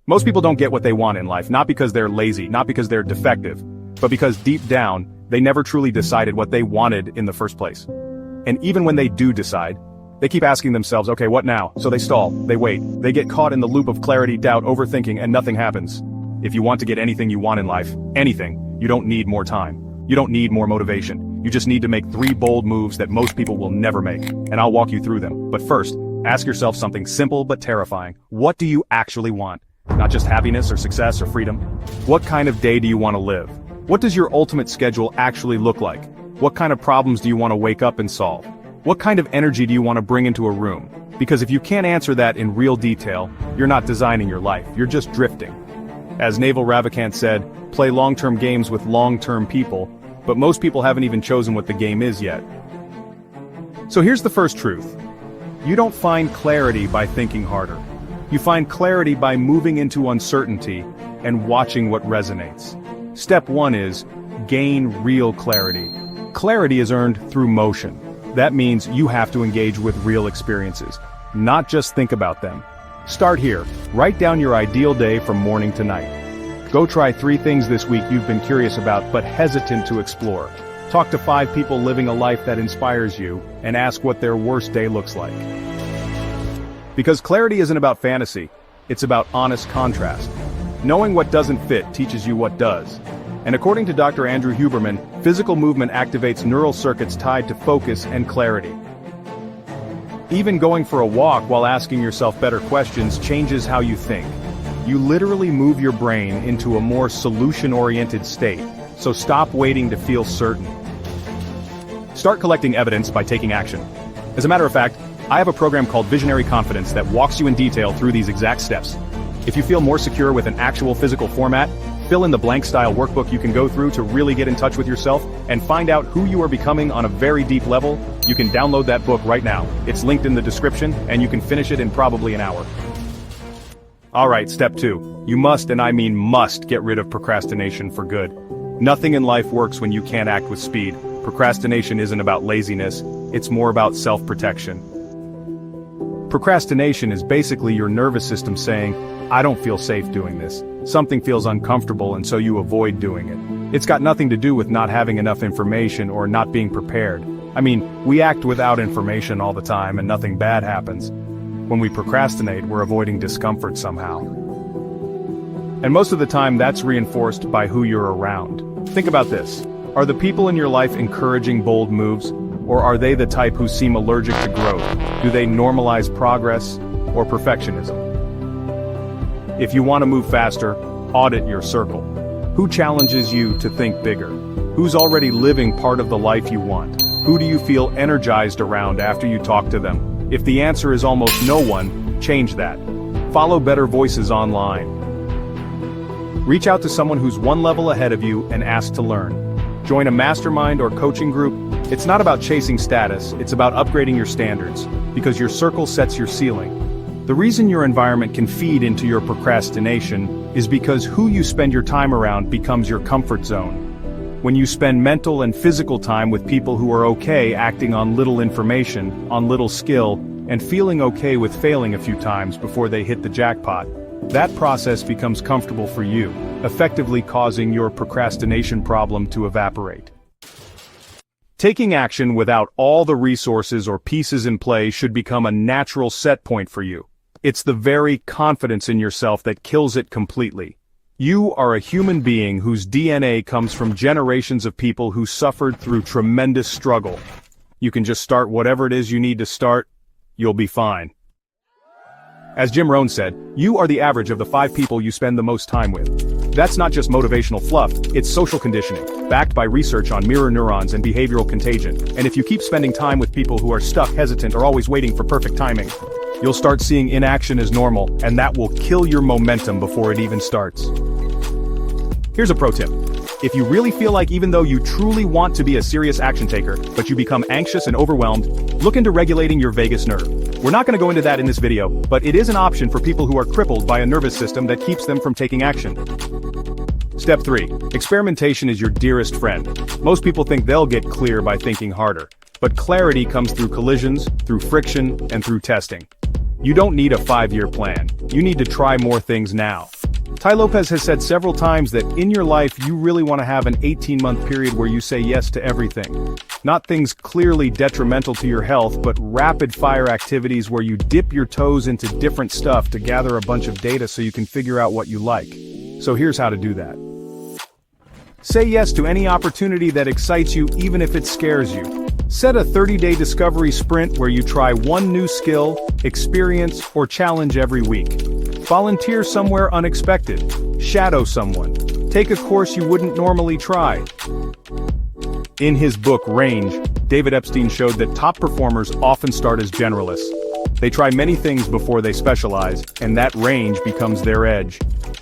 Most people don't get what they want in life, not because they're lazy, not because they're defective, but because deep down, they never truly decided what they wanted in the first place. And even when they do decide, they keep asking themselves, okay, what now? So they stall, they wait, they get caught in the loop of clarity, doubt, overthinking, and nothing happens. If you want to get anything you want in life, anything, you don't need more time. You don't need more motivation. You just need to make 3 bold moves that most people will never make, and I'll walk you through them. But first, ask yourself something simple but terrifying. What do you actually want? Not just happiness or success or freedom. What kind of day do you want to live? What does your ultimate schedule actually look like? What kind of problems do you want to wake up and solve? What kind of energy do you want to bring into a room? Because if you can't answer that in real detail, you're not designing your life, you're just drifting. As Naval Ravikant said, play long-term games with long-term people, but most people haven't even chosen what the game is yet. So here's the first truth. You don't find clarity by thinking harder. You find clarity by moving into uncertainty and watching what resonates. Step 1 is, gain real clarity. Clarity is earned through motion. That means you have to engage with real experiences, not just think about them. Start here. Write down your ideal day from morning to night. Go try 3 things this week you've been curious about but hesitant to explore. Talk to 5 people living a life that inspires you, and ask what their worst day looks like. Because clarity isn't about fantasy, it's about honest contrast. Knowing what doesn't fit teaches you what does. And according to Dr. Andrew Huberman, physical movement activates neural circuits tied to focus and clarity. Even going for a walk while asking yourself better questions changes how you think. You literally move your brain into a more solution-oriented state, so stop waiting to feel certain. Start collecting evidence by taking action. As a matter of fact, I have a program called Visionary Confidence that walks you in detail through these exact steps. If you feel more secure with an actual physical format, fill in the blank style workbook you can go through to really get in touch with yourself and find out who you are becoming on a very deep level. You can download that book right now. It's linked in the description, and you can finish it in probably an hour. Alright, step 2. You must, and I mean must, get rid of procrastination for good. Nothing in life works when you can't act with speed. Procrastination isn't about laziness, it's more about self-protection. Procrastination is basically your nervous system saying, I don't feel safe doing this. Something feels uncomfortable and so you avoid doing it. It's got nothing to do with not having enough information or not being prepared. I mean, we act without information all the time and nothing bad happens. When we procrastinate, we're avoiding discomfort somehow. And most of the time that's reinforced by who you're around. Think about this. Are the people in your life encouraging bold moves? Or are they the type who seem allergic to growth? Do they normalize progress or perfectionism? If you want to move faster, audit your circle. Who challenges you to think bigger? Who's already living part of the life you want? Who do you feel energized around after you talk to them? If the answer is almost no one, change that. Follow better voices online. Reach out to someone who's one level ahead of you and ask to learn. Join a mastermind or coaching group. It's not about chasing status, it's about upgrading your standards, because your circle sets your ceiling. The reason your environment can feed into your procrastination is because who you spend your time around becomes your comfort zone. When you spend mental and physical time with people who are okay acting on little information, on little skill, and feeling okay with failing a few times before they hit the jackpot, that process becomes comfortable for you, effectively causing your procrastination problem to evaporate. Taking action without all the resources or pieces in play should become a natural set point for you. It's the very confidence in yourself that kills it completely. You are a human being whose DNA comes from generations of people who suffered through tremendous struggle. You can just start whatever it is you need to start, you'll be fine. As Jim Rohn said, you are the average of the 5 people you spend the most time with. That's not just motivational fluff, it's social conditioning, backed by research on mirror neurons and behavioral contagion. And if you keep spending time with people who are stuck, hesitant, or always waiting for perfect timing, you'll start seeing inaction as normal, and that will kill your momentum before it even starts. Here's a pro tip. If you really feel like even though you truly want to be a serious action taker, but you become anxious and overwhelmed, look into regulating your vagus nerve. We're not going to go into that in this video, but it is an option for people who are crippled by a nervous system that keeps them from taking action. Step 3. Experimentation is your dearest friend. Most people think they'll get clear by thinking harder. But clarity comes through collisions, through friction, and through testing. You don't need a 5-year plan. You need to try more things now. Tai Lopez has said several times that in your life you really want to have an 18-month period where you say yes to everything. Not things clearly detrimental to your health, but rapid-fire activities where you dip your toes into different stuff to gather a bunch of data so you can figure out what you like. So here's how to do that. Say yes to any opportunity that excites you even if it scares you. Set a 30-day discovery sprint where you try one new skill, experience, or challenge every week. Volunteer somewhere unexpected. Shadow someone. Take a course you wouldn't normally try. In his book Range, David Epstein showed that top performers often start as generalists. They try many things before they specialize, and that range becomes their edge.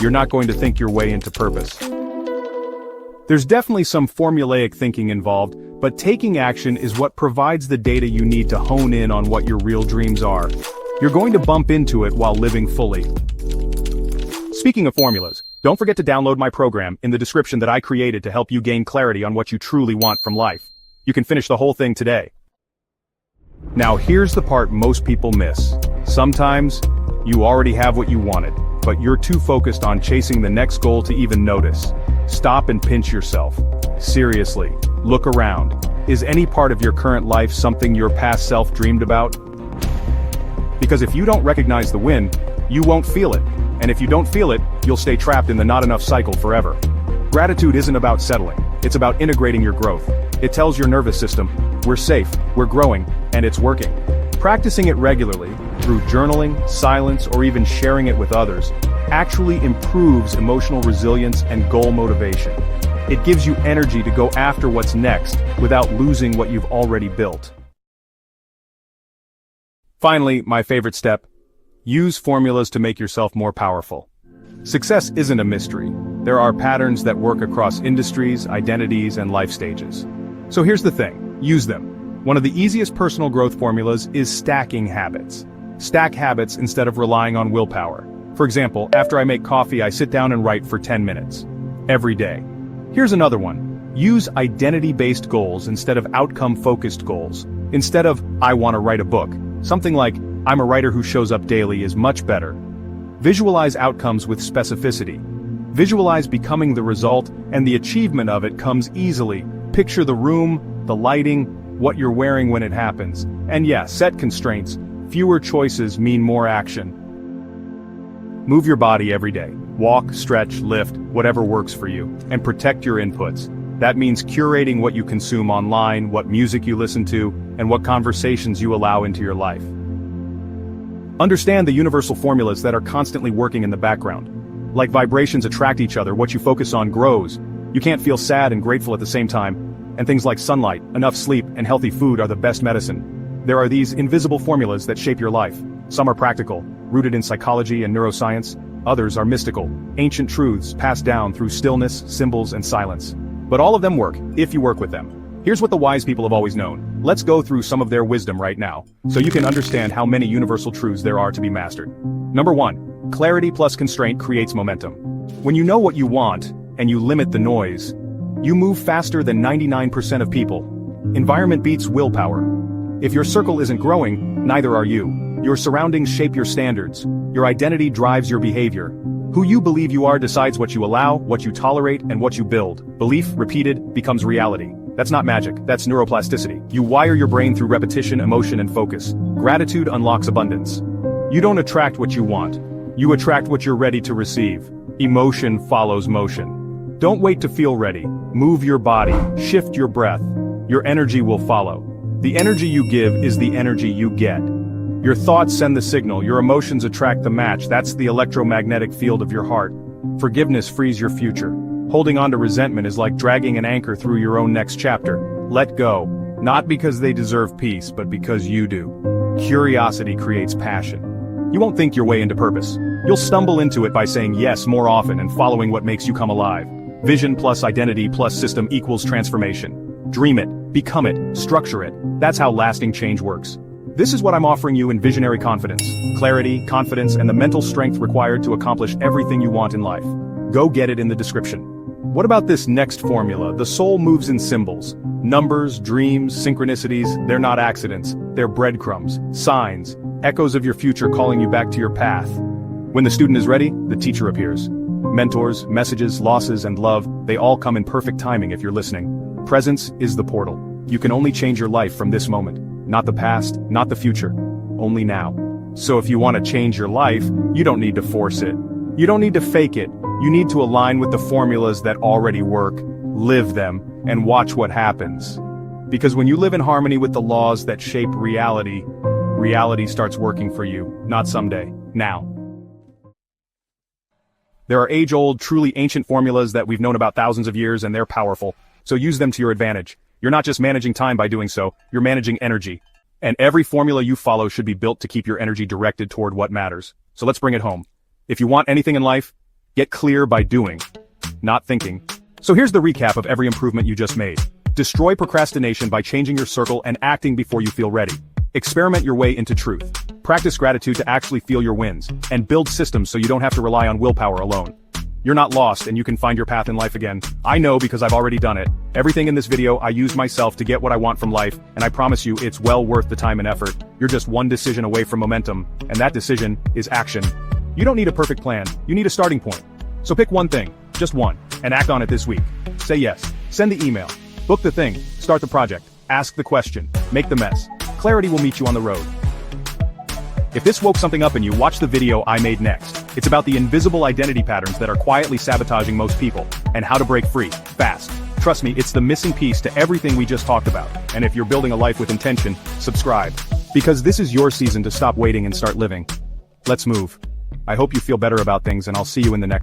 You're not going to think your way into purpose. There's definitely some formulaic thinking involved, but taking action is what provides the data you need to hone in on what your real dreams are. You're going to bump into it while living fully. Speaking of formulas, don't forget to download my program in the description that I created to help you gain clarity on what you truly want from life. You can finish the whole thing today. Now here's the part most people miss. Sometimes, you already have what you wanted, but you're too focused on chasing the next goal to even notice. Stop and pinch yourself. Seriously, look around. Is any part of your current life something your past self dreamed about? Because if you don't recognize the win, you won't feel it. And if you don't feel it, you'll stay trapped in the not enough cycle forever. Gratitude isn't about settling, it's about integrating your growth. It tells your nervous system, we're safe, we're growing, and it's working. Practicing it regularly, through journaling, silence, or even sharing it with others, actually improves emotional resilience and goal motivation. It gives you energy to go after what's next, without losing what you've already built. Finally, my favorite step. Use formulas to make yourself more powerful. Success isn't a mystery. There are patterns that work across industries, identities, and life stages. So here's the thing, use them. One of the easiest personal growth formulas is stacking habits. Stack habits instead of relying on willpower. For example, after I make coffee, I sit down and write for 10 minutes. Every day. Here's another one. Use identity-based goals instead of outcome-focused goals. Instead of, I want to write a book, something like, I'm a writer who shows up daily is much better. Visualize outcomes with specificity. Visualize becoming the result, and the achievement of it comes easily. Picture the room, the lighting, what you're wearing when it happens. And yeah, set constraints. Fewer choices mean more action. Move your body every day. Walk, stretch, lift, whatever works for you. And protect your inputs. That means curating what you consume online, what music you listen to, and what conversations you allow into your life. Understand the universal formulas that are constantly working in the background. Like vibrations attract each other, what you focus on grows. You can't feel sad and grateful at the same time. And things like sunlight, enough sleep, and healthy food are the best medicine. There are these invisible formulas that shape your life. Some are practical, rooted in psychology and neuroscience. Others are mystical, ancient truths passed down through stillness, symbols, and silence. But all of them work, if you work with them. Here's what the wise people have always known. Let's go through some of their wisdom right now, so you can understand how many universal truths there are to be mastered. Number 1. Clarity plus constraint creates momentum. When you know what you want, and you limit the noise, you move faster than 99% of people. Environment beats willpower. If your circle isn't growing, neither are you. Your surroundings shape your standards. Your identity drives your behavior. Who you believe you are decides what you allow, what you tolerate, and what you build. Belief, repeated, becomes reality. That's not magic, that's neuroplasticity. You wire your brain through repetition, emotion, and focus. Gratitude unlocks abundance. You don't attract what you want. You attract what you're ready to receive. Emotion follows motion. Don't wait to feel ready. Move your body, shift your breath. Your energy will follow. The energy you give is the energy you get. Your thoughts send the signal, your emotions attract the match. That's the electromagnetic field of your heart. Forgiveness frees your future. Holding on to resentment is like dragging an anchor through your own next chapter. Let go, not because they deserve peace, but because you do. Curiosity creates passion. You won't think your way into purpose. You'll stumble into it by saying yes more often and following what makes you come alive. Vision plus identity plus system equals transformation. Dream it, become it, structure it. That's how lasting change works. This is what I'm offering you in Visionary Confidence. Clarity, confidence, and the mental strength required to accomplish everything you want in life. Go get it in the description. What about this next formula? The soul moves in symbols. Numbers, dreams, synchronicities, they're not accidents. They're breadcrumbs, signs, echoes of your future calling you back to your path. When the student is ready, the teacher appears. Mentors, messages, losses, and love, they all come in perfect timing if you're listening. Presence is the portal. You can only change your life from this moment. Not the past, not the future. Only now. So if you want to change your life, you don't need to force it. You don't need to fake it. You need to align with the formulas that already work, live them, and watch what happens. Because when you live in harmony with the laws that shape reality, reality starts working for you, not someday, now. There are age-old, truly ancient formulas that we've known about thousands of years, and they're powerful. So use them to your advantage. You're not just managing time by doing so, you're managing energy. And every formula you follow should be built to keep your energy directed toward what matters. So let's bring it home. If you want anything in life, get clear by doing, not thinking. So here's the recap of every improvement you just made. Destroy procrastination by changing your circle and acting before you feel ready. Experiment your way into truth. Practice gratitude to actually feel your wins. And build systems so you don't have to rely on willpower alone. You're not lost and you can find your path in life again. I know because I've already done it. Everything in this video I used myself to get what I want from life, and I promise you it's well worth the time and effort. You're just one decision away from momentum, and that decision is action. You don't need a perfect plan, you need a starting point. So pick one thing, just one, and act on it this week. Say yes, send the email, book the thing, start the project, ask the question, make the mess. Clarity will meet you on the road. If this woke something up in you, watch the video I made next. It's about the invisible identity patterns that are quietly sabotaging most people, and how to break free, fast. Trust me, it's the missing piece to everything we just talked about. And if you're building a life with intention, subscribe. Because this is your season to stop waiting and start living. Let's move. I hope you feel better about things, and I'll see you in the next